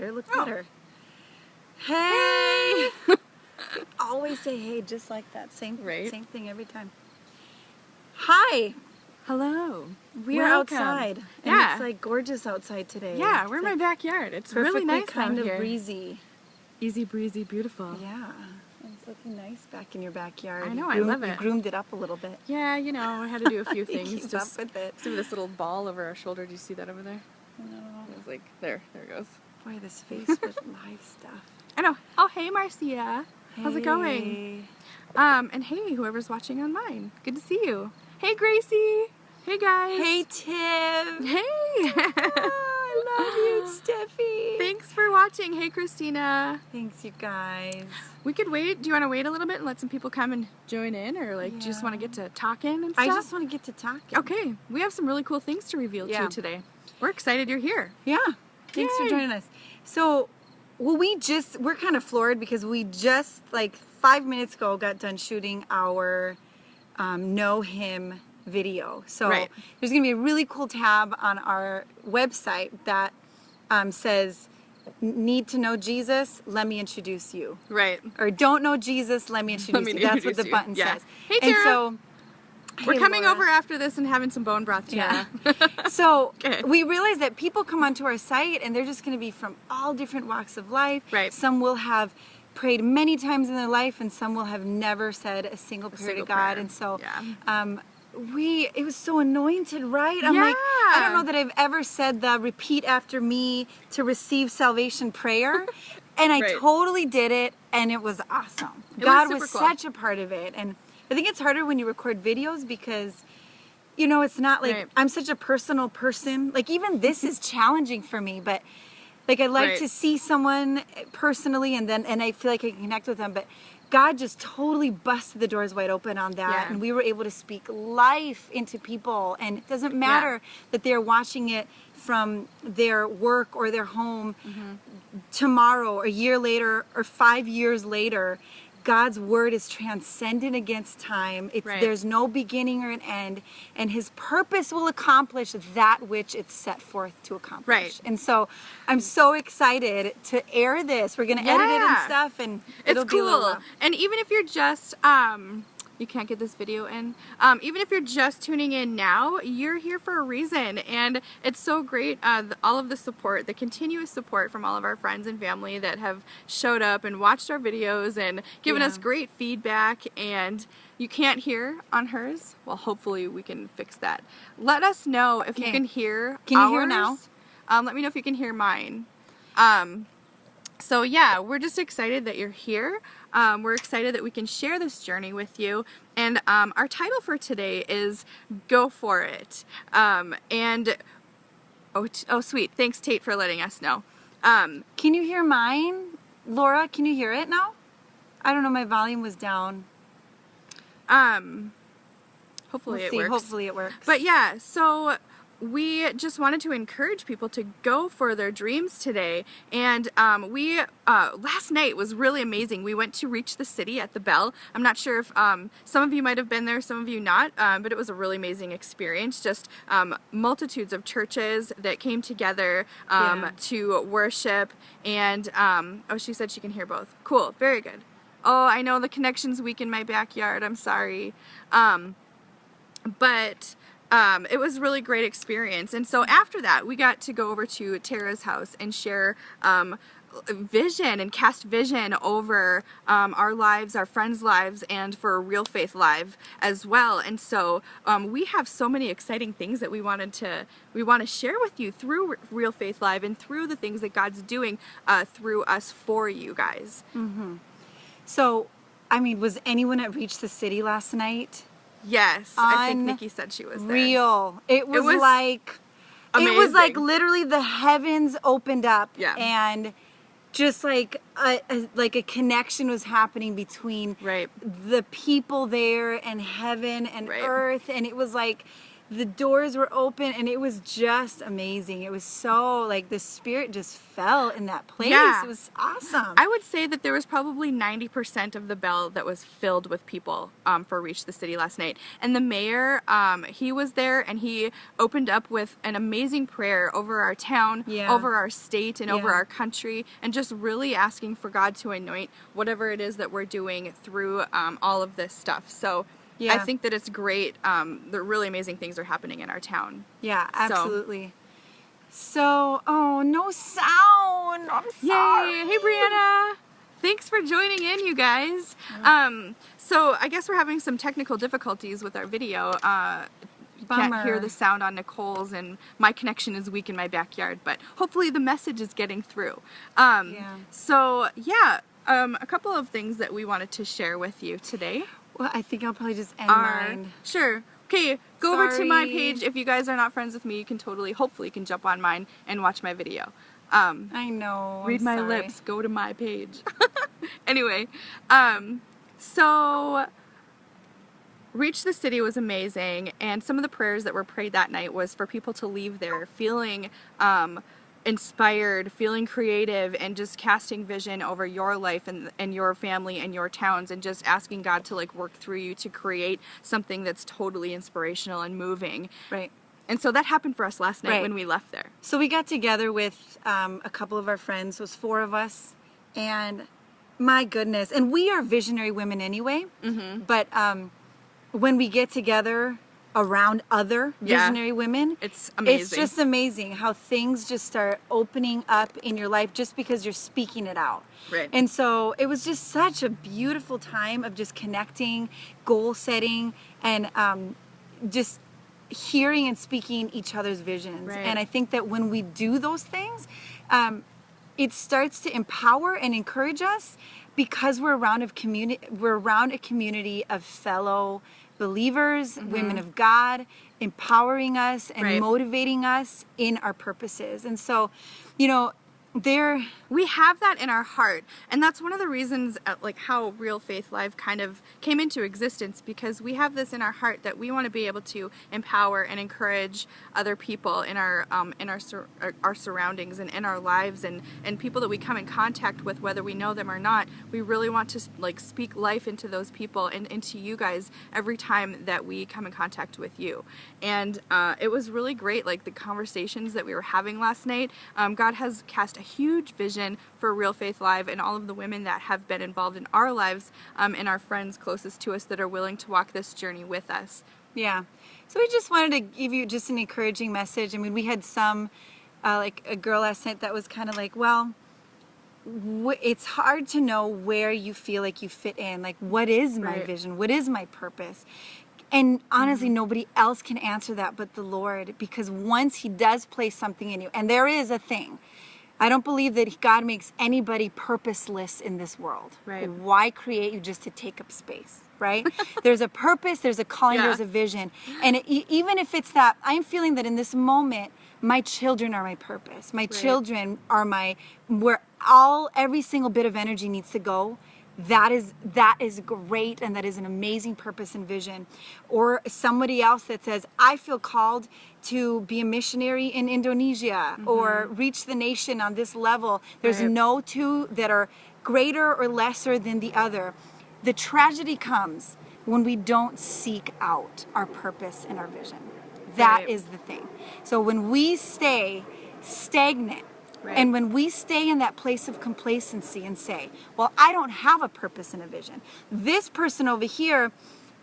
better. It looks better. Hey! Always say hey just like that. Same thing every time. Hi! Hello. We're outside. And it's like gorgeous outside today. Yeah, we're in my backyard. It's really nice kind out of here. breezy. Easy breezy, beautiful. Yeah. It's looking nice back in your backyard. I know, I love it. You groomed it up a little bit. Yeah, you know, I had to do a few things. Keep up with it. See this little ball over our shoulder. Do you see that over there? No. It was like, there it goes. Boy, this face with live stuff. I know. Oh, hey, Marcia. Hey. How's it going? And hey, whoever's watching online. Good to see you. Hey, Gracie. Hey, guys. Hey, Tim. Hey. I love you, Steffi. Thanks for watching. Hey, Christina. Thanks, you guys. We could wait. Do you want to wait a little bit and let some people come and join in? Or like, do you just want to get to talking and stuff? I just want to get to talking. Okay. We have some really cool things to reveal to you today. We're excited you're here. Yeah. Thanks for joining us. So, well, we're kind of floored because we just, like 5 minutes ago, got done shooting our Know Him video. So there's going to be a really cool tab on our website that says, need to know Jesus, let me introduce you. Right. Or don't know Jesus, let me introduce you. That's what the button says. Hey, Tara. And so, we're coming over after this and having some bone broth, Tara. So we realize that people come onto our site and they're just going to be from all different walks of life. Right. Some will have prayed many times in their life and some will have never said a single prayer to God. And so it was so anointed, right? I'm like, I don't know that I've ever said the repeat after me to receive salvation prayer. And I totally did it and it was awesome. God was such a part of it. And I think it's harder when you record videos because, you know, it's not like I'm such a personal person. Like even this is challenging for me, but like I like to see someone personally and I feel like I can connect with them. But God just totally busted the doors wide open on that. And we were able to speak life into people. And it doesn't matter that they're watching it from their work or their home tomorrow or a year later or 5 years later. God's word is transcendent against time. There's no beginning or an end, and his purpose will accomplish that which it's set forth to accomplish. And so I'm so excited to air this. We're going to edit it and stuff, and it'll be cool. And even if you're just you can't get this video in. Even if you're just tuning in now, you're here for a reason, and it's so great. All of the support, the continuous support from all of our friends and family that have showed up and watched our videos and given us great feedback. And you can't hear on hers. Well, hopefully we can fix that. Let us know if you can hear. Can you hear now? Let me know if you can hear mine. So yeah, we're just excited that you're here. We're excited that we can share this journey with you. And our title for today is Go For It. And, oh sweet, thanks Tate for letting us know. Can you hear mine? Laura, can you hear it now? I don't know, my volume was down. Hopefully it works. Hopefully it works. But yeah, so we just wanted to encourage people to go for their dreams today. And last night was really amazing. We went to Reach the City at the Bell. I'm not sure if some of you might have been there, some of you not, but it was a really amazing experience. Just multitudes of churches that came together to worship. And oh, she said she can hear both. Cool, very good. Oh, I know the connection's weak in my backyard. I'm sorry. But it was a really great experience. And so after that, we got to go over to Tara's house and share vision and cast vision over our lives, our friends' lives, and for Real Faith Live as well. And so we have so many exciting things that we want to share with you through Real Faith Live and through the things that God's doing through us for you guys. So, I mean, was anyone at Reach the City last night? Yes, I think Nikki said she was there. Real. It was like amazing. It was like literally the heavens opened up and just like a connection was happening between the people there and heaven and earth, and it was like the doors were open, and it was just amazing. It was so, like, the Spirit just fell in that place. Yeah. It was awesome. I would say that there was probably 90% of the bell that was filled with people for Reach the City last night. And the mayor, he was there, and he opened up with an amazing prayer over our town, over our state, and over our country, and just really asking for God to anoint whatever it is that we're doing through all of this stuff. So I think that it's great. The really amazing things are happening in our town. Yeah, absolutely. So, oh, no sound. I'm sorry. Yay. Hey, Brianna. Thanks for joining in, you guys. So I guess we're having some technical difficulties with our video. Can't hear the sound on Nicole's, and my connection is weak in my backyard, but hopefully the message is getting through. So, yeah, a couple of things that we wanted to share with you today. Well, I think I'll probably just end mine. Sure. Okay, go over to my page. If you guys are not friends with me, you can hopefully you can jump on mine and watch my video. I know. Read my lips. Go to my page. Anyway, so Reach the City was amazing, and some of the prayers that were prayed that night was for people to leave there feeling inspired, feeling creative, and just casting vision over your life and your family and your towns, and just asking God to like work through you to create something that's totally inspirational and moving. Right. And so that happened for us last night when we left there. So we got together with a couple of our friends. It was 4 of us, and my goodness, and we are visionary women anyway, but when we get together around other visionary women, it's amazing. It's just amazing how things just start opening up in your life just because you're speaking it out. Right. And so it was just such a beautiful time of just connecting, goal setting, and just hearing and speaking each other's visions. Right. And I think that when we do those things, it starts to empower and encourage us because we're around a community of fellow believers, women of God, empowering us and motivating us in our purposes. And so, you know, we have that in our heart, and that's one of the reasons like how Real Faith Live kind of came into existence, because we have this in our heart that we want to be able to empower and encourage other people in our surroundings and in our lives, and people that we come in contact with, whether we know them or not. We really want to like speak life into those people and into you guys every time that we come in contact with you. And it was really great, like the conversations that we were having last night. God has cast a huge vision for Real Faith Live and all of the women that have been involved in our lives, and our friends closest to us that are willing to walk this journey with us. Yeah. So we just wanted to give you just an encouraging message. I mean, we had some, like a girl last night that was kind of like, well, it's hard to know where you feel like you fit in. Like, what is my vision? What is my purpose? And honestly, nobody else can answer that but the Lord, because once He does place something in you, and there is a thing, I don't believe that God makes anybody purposeless in this world. Right. Why create you just to take up space, right? There's a purpose, there's a calling, there's a vision. And even if it's that, I'm feeling that in this moment, my children are my purpose. My children are where every single bit of energy needs to go. That is great, and that is an amazing purpose and vision. Or somebody else that says, I feel called to be a missionary in Indonesia or reach the nation on this level. There's no two that are greater or lesser than the other. The tragedy comes when we don't seek out our purpose and our vision. That is the thing. So when we stay stagnant, and when we stay in that place of complacency and say, well, I don't have a purpose and a vision. This person over here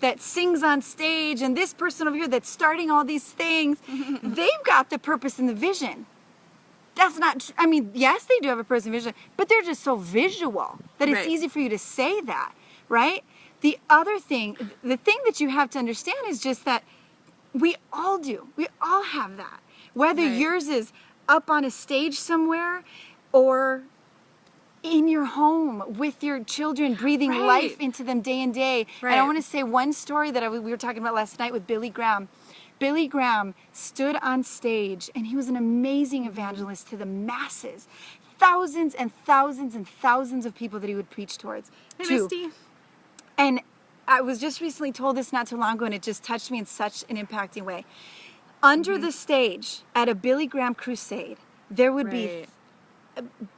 that sings on stage, and this person over here that's starting all these things, they've got the purpose and the vision. That's not, I mean, yes, they do have a purpose and vision, but they're just so visual that it's easy for you to say that, right? The other thing, the thing that you have to understand is just that we all do. We all have that. Whether yours is up on a stage somewhere or in your home with your children, breathing life into them day and day. And I want to say one story that we were talking about last night with Billy Graham. Billy Graham stood on stage, and he was an amazing evangelist to the masses. Thousands and thousands and thousands of people that he would preach towards. Hey, Misty. And I was just recently told this not too long ago, and it just touched me in such an impacting way. under the stage at a Billy Graham crusade, there would be Right.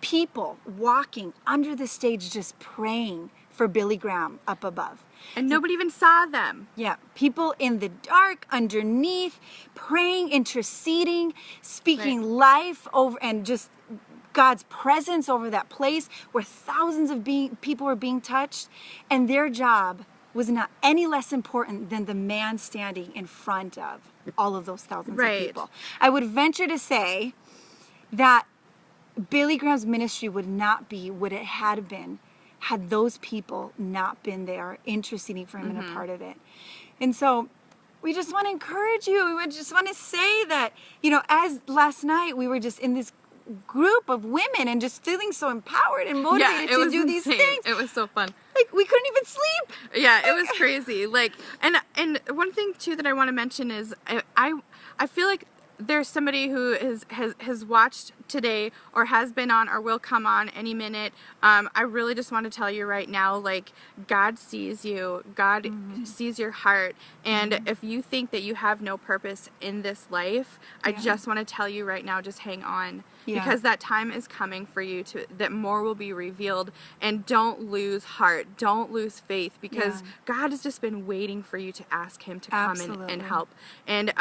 people walking under the stage just praying for Billy Graham up above. And nobody even saw them. Yeah, people in the dark, underneath, praying, interceding, speaking life over, and just God's presence over that place where thousands of people were being touched, and their job was not any less important than the man standing in front of all of those thousands of people. I would venture to say that Billy Graham's ministry would not be what it had been had those people not been there interceding for him and a part of it. And so we just want to encourage you. We would just want to say that, you know, as last night we were just in this group of women and just feeling so empowered and motivated to do these things. It was so fun. Like, we couldn't even sleep. Yeah, it was crazy. Like, and one thing too that I want to mention is I feel like there's somebody who has watched today or has been on or will come on any minute. I really just want to tell you right now, like, God sees you. God sees your heart. And if you think that you have no purpose in this life, I just want to tell you right now, just hang on. Because that time is coming for you that more will be revealed. And don't lose heart. Don't lose faith, because God has just been waiting for you to ask him to come in and help. And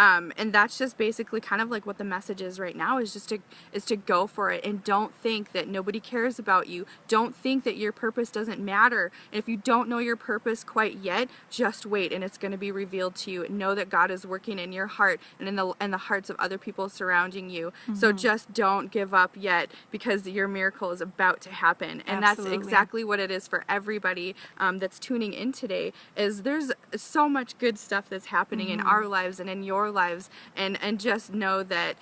that's just basically kind of like what the message is right now, is just to go for it. And don't think that nobody cares about you. Don't think that your purpose doesn't matter. And if you don't know your purpose quite yet, just wait, and it's going to be revealed to you. Know that God is working in your heart and in the hearts of other people surrounding you. So just don't give up yet, because your miracle is about to happen. And that's exactly what it is for everybody that's tuning in today. Is there's so much good stuff that's happening in our lives and in your lives, and just know that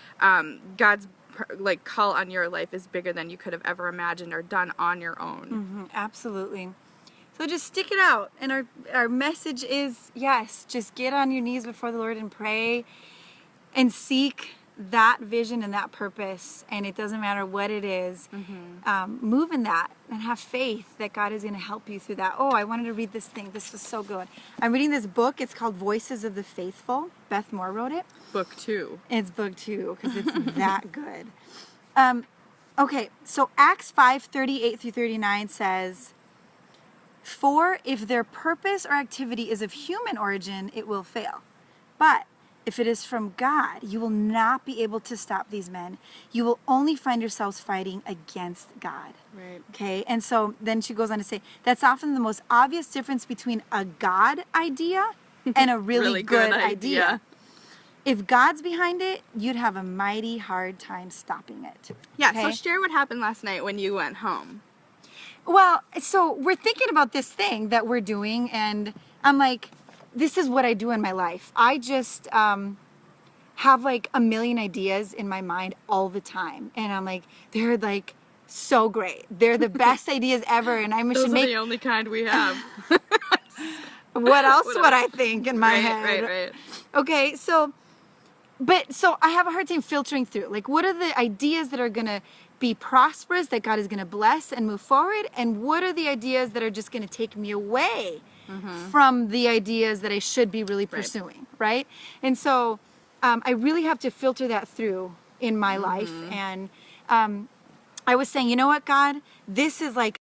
God's like call on your life is bigger than you could have ever imagined or done on your own. Absolutely. So just stick it out. And our message is, yes, just get on your knees before the Lord and pray and seek that vision and that purpose. And it doesn't matter what it is. Move in that and have faith that God is going to help you through that. Oh, I wanted to read this thing. This was so good. I'm reading this book. It's called Voices of the Faithful. Beth Moore wrote it. Book 2. It's book 2 because it's that good. Okay, so Acts 5:38-39 says, "For if their purpose or activity is of human origin, it will fail. But if it is from God, you will not be able to stop these men. You will only find yourselves fighting against God." Right. Okay, and so then she goes on to say, that's often the most obvious difference between a God idea and a really good idea. If God's behind it, you'd have a mighty hard time stopping it. Yeah, Okay? so share what happened last night when you went home. Well, so we're thinking about this thing that we're doing, and I'm like, this is what I do in my life. I just have like a million ideas in my mind all the time. And I'm like, they're like so great. They're the best ideas ever. And I Those should are make the only kind we have. what else would I think in my head? Right. Okay, so I have a hard time filtering through. Like, what are the ideas that are going to be prosperous, that God is going to bless and move forward? And what are the ideas that are just going to take me away from the ideas that I should be really pursuing, right? And so I really have to filter that through in my life. And I was saying, you know what, God? This is like